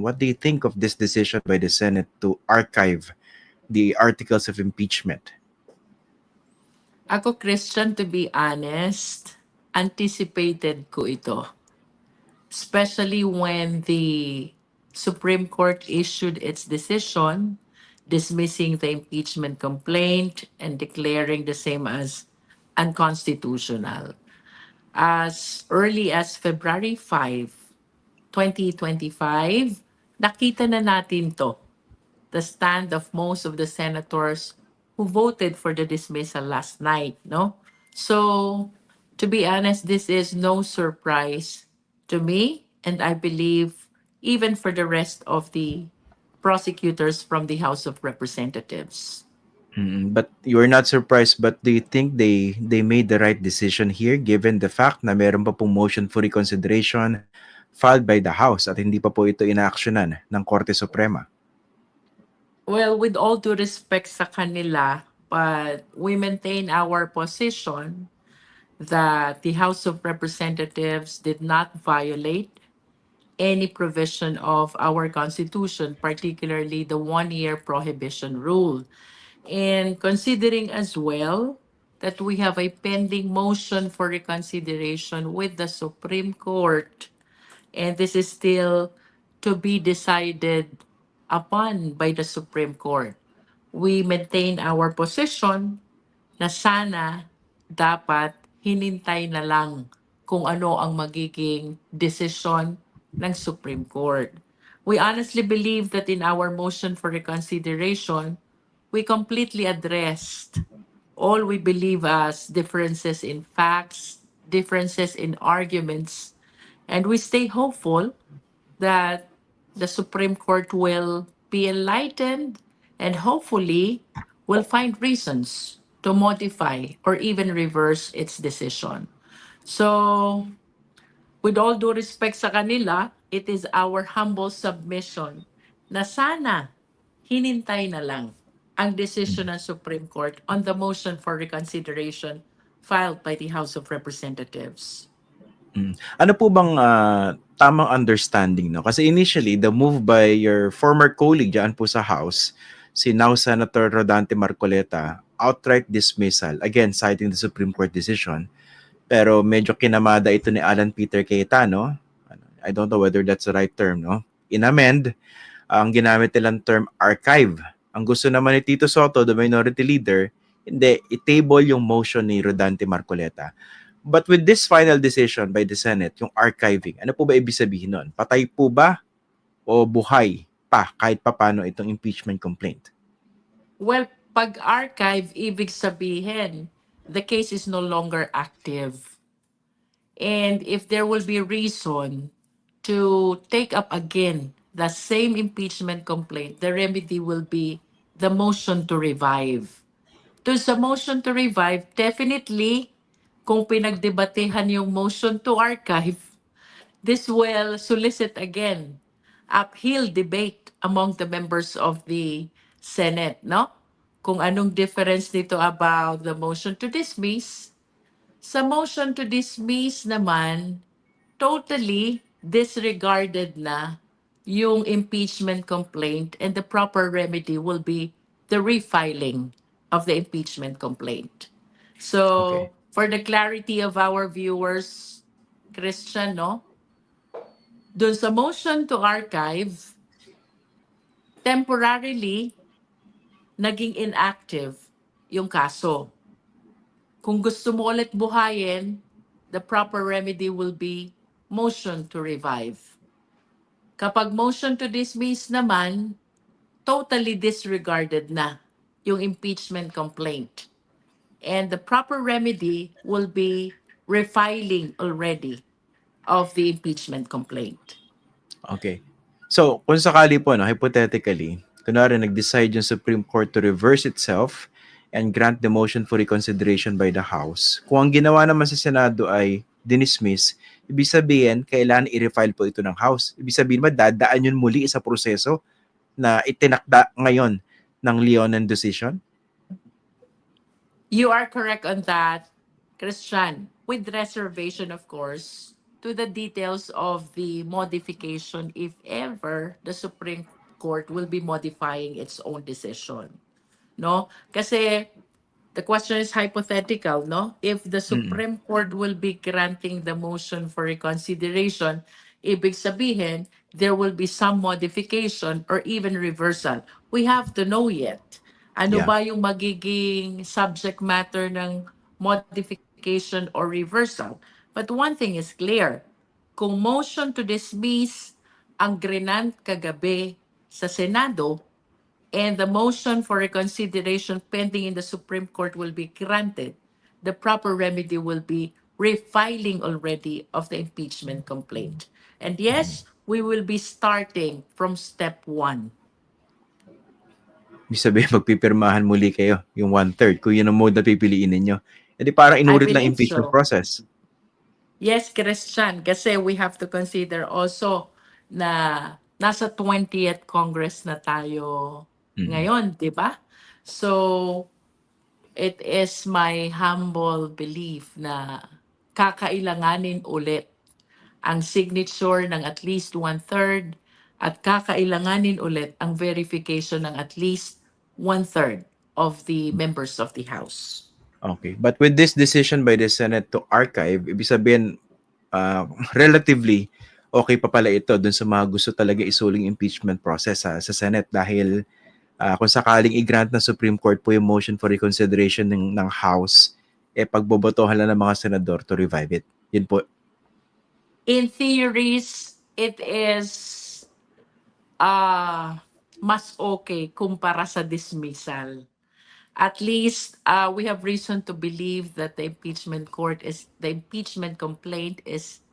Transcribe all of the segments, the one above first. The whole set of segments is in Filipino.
what do you think of this decision by the Senate to archive the articles of impeachment? Ako, Christian, to be honest, anticipated ko ito. Especially when the Supreme Court issued its decision dismissing the impeachment complaint and declaring the same as unconstitutional. As early as February 5, 2025, nakita na natin to, the stand of most of the senators who voted for the dismissal last night, no? So, to be honest, this is no surprise to me, and I believe even for the rest of the prosecutors from the House of Representatives. But you're not surprised, but do you think they made the right decision here given the fact na meron pa pong motion for reconsideration filed by the House at hindi pa po ito inaaksyonan ng Korte Suprema? Well, with all due respect sa kanila, but we maintain our position that the House of Representatives did not violate any provision of our Constitution, particularly the one-year prohibition rule. And considering as well that we have a pending motion for reconsideration with the Supreme Court, and this is still to be decided upon by the Supreme Court, we maintain our position na sana dapat hinintay na lang kung ano ang magiging desisyon ng Supreme Court. We honestly believe that in our motion for reconsideration, we completely addressed all we believe as differences in facts, differences in arguments, and we stay hopeful that the Supreme Court will be enlightened and hopefully will find reasons to modify or even reverse its decision. So, with all due respect sa kanila, it is our humble submission na sana hinintay na lang ang decision ng Supreme Court on the motion for reconsideration filed by the House of Representatives. Ano po bang tamang understanding, no? Kasi initially, the move by your former colleague dyan po sa House, si now Senator Rodante Marcoleta, outright dismissal, again, citing the Supreme Court decision, pero medyo kinamada ito ni Alan Peter Cayetano. I don't know whether that's the right term, no? Inamend, ang ginamit nilang term archive. Ang gusto naman ni Tito Soto, the minority leader, hindi, i-table yung motion ni Rodante Marcoleta. But with this final decision by the Senate, yung archiving, ano po ba ibig sabihin nun? Patay po ba o buhay pa kahit papano itong impeachment complaint? Well, pag-archive, ibig sabihin, the case is no longer active. And if there will be reason to take up again the same impeachment complaint, the remedy will be the motion to revive. To sa motion to revive, definitely, kung pinagdebatehan yung motion to archive, this will solicit again uphill debate among the members of the Senate, no? Kung anong difference nito about the motion to dismiss. Sa motion to dismiss naman, totally disregarded na yung impeachment complaint, and the proper remedy will be the refiling of the impeachment complaint. So, Okay. for the clarity of our viewers, Christian, no? Doon sa motion to archive, temporarily, naging inactive yung kaso. Kung gusto mo ulit buhayin, the proper remedy will be motion to revive. Kapag motion to dismiss naman, totally disregarded na yung impeachment complaint. And the proper remedy will be refiling already of the impeachment complaint. Okay. So, kung sakali po, no, hypothetically, kunwari nag-decide yung Supreme Court to reverse itself and grant the motion for reconsideration by the House, kung ang ginawa naman sa Senado ay dinismiss, ibig sabihin, kailangan i-refile po ito ng House. Ibig sabihin ba, dadaan yun muli sa proseso na itinakda ngayon ng Leonen decision? You are correct on that, Christian, with reservation, of course, to the details of the modification if ever the Supreme Court will be modifying its own decision. No? Kasi the question is hypothetical, no? If the Mm. Supreme Court will be granting the motion for reconsideration, ibig sabihin, there will be some modification or even reversal. We have to know yet. Ano Yeah. ba yung magiging subject matter ng modification or reversal? But one thing is clear. Kung motion to dismiss ang grinant kagabi sa Senado, and the motion for reconsideration pending in the Supreme Court will be granted, the proper remedy will be refiling already of the impeachment complaint. And Mhm. yes, we will be starting from step one. Ibig sabihin, magpipirmahan muli kayo, yung one-third, kung yun ang mode na pipiliin ninyo. E di parang I inurit lang believe impeachment so. process. Yes, Christian, kasi we have to consider also na nasa 20th Congress na tayo Mm. ngayon, di ba? So, it is my humble belief na kakailanganin ulit ang signature ng at least one-third at kakailanganin ulit ang verification ng at least one-third of the members of the House. Okay. But with this decision by the Senate to archive, ibig sabihin, relatively okay pa pala ito dun sa mga gusto talaga isuling impeachment process sa Senate dahil kung sakaling i-grant ng Supreme Court po yung motion for reconsideration ng House, pagbobotohan lang ng mga senador to revive it. Yun po. In theories, it is mas okay kumpara sa dismissal. At least we have reason to believe that the impeachment complaint is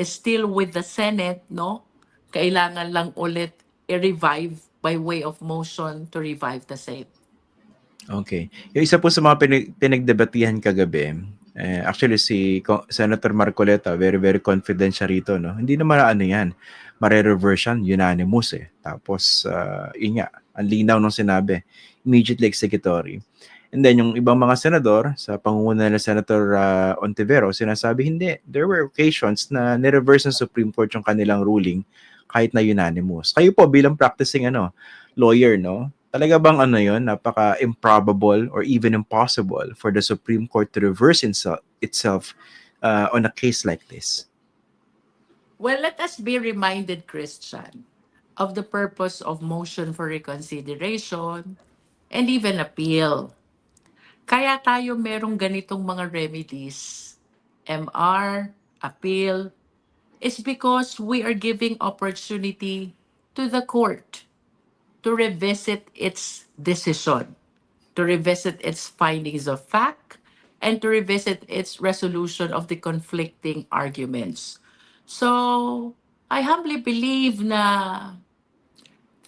still with the Senate, no? Kailangan lang ulit i-revive by way of motion to revive the same. Okay. Yung isa po sa mga pinagdebatihan kagabi, actually si Senator Marcoleta, very very confident siya rito, no? Hindi naman ano yan, mare-reverse yan, unanimous eh. Tapos, yun nga, ang linaw nung sinabi, immediately executory. And then yung ibang mga senador, sa pangunguna na Senator Ontivero, sinasabi hindi. There were occasions na nireverse ng Supreme Court yung kanilang ruling kahit na unanimous. Kayo po bilang practicing lawyer, no? Talaga bang ano yun, napaka-improbable or even impossible for the Supreme Court to reverse itself on a case like this? Well, let us be reminded, Christian, of the purpose of motion for reconsideration and even appeal. Kaya tayo merong ganitong mga remedies, MR, appeal, is because we are giving opportunity to the court to revisit its decision, to revisit its findings of fact, and to revisit its resolution of the conflicting arguments. So, I humbly believe na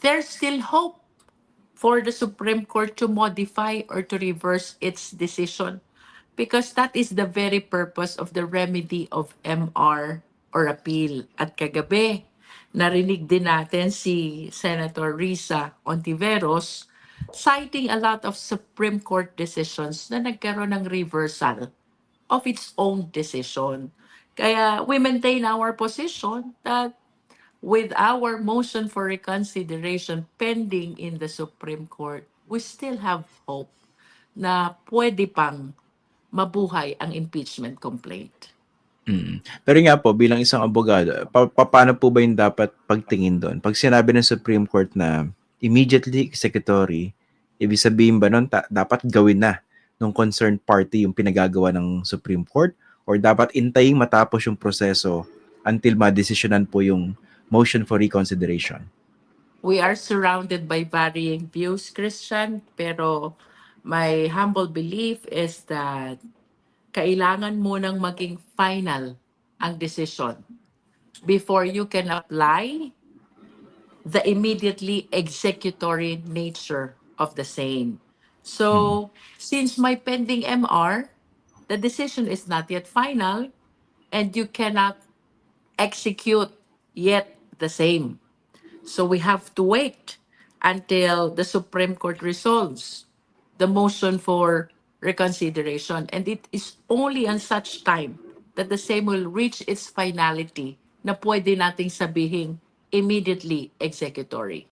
there's still hope for the Supreme Court to modify or to reverse its decision because that is the very purpose of the remedy of MR or appeal. At kagabi, narinig din natin si Senator Risa Ontiveros citing a lot of Supreme Court decisions na nagkaroon ng reversal of its own decision. Kaya we maintain our position that with our motion for reconsideration pending in the Supreme Court, we still have hope na pwede pang mabuhay ang impeachment complaint. Mm. Pero nga po, bilang isang abogado, paano po ba yung dapat pagtingin doon? Pag sinabi ng Supreme Court na immediately executory, ibig sabihin ba nun, dapat gawin na ng concerned party yung pinagagawa ng Supreme Court? Or dapat intaying matapos yung proseso until madesisyonan po yung motion for reconsideration? We are surrounded by varying views, Christian, pero my humble belief is that kailangan munang maging final ang decision before you can apply the immediately executory nature of the same. So, since my pending MR, the decision is not yet final and you cannot execute yet the same. So we have to wait until the Supreme Court resolves the motion for reconsideration. And it is only on such time that the same will reach its finality na pwede nating sabihin immediately executory.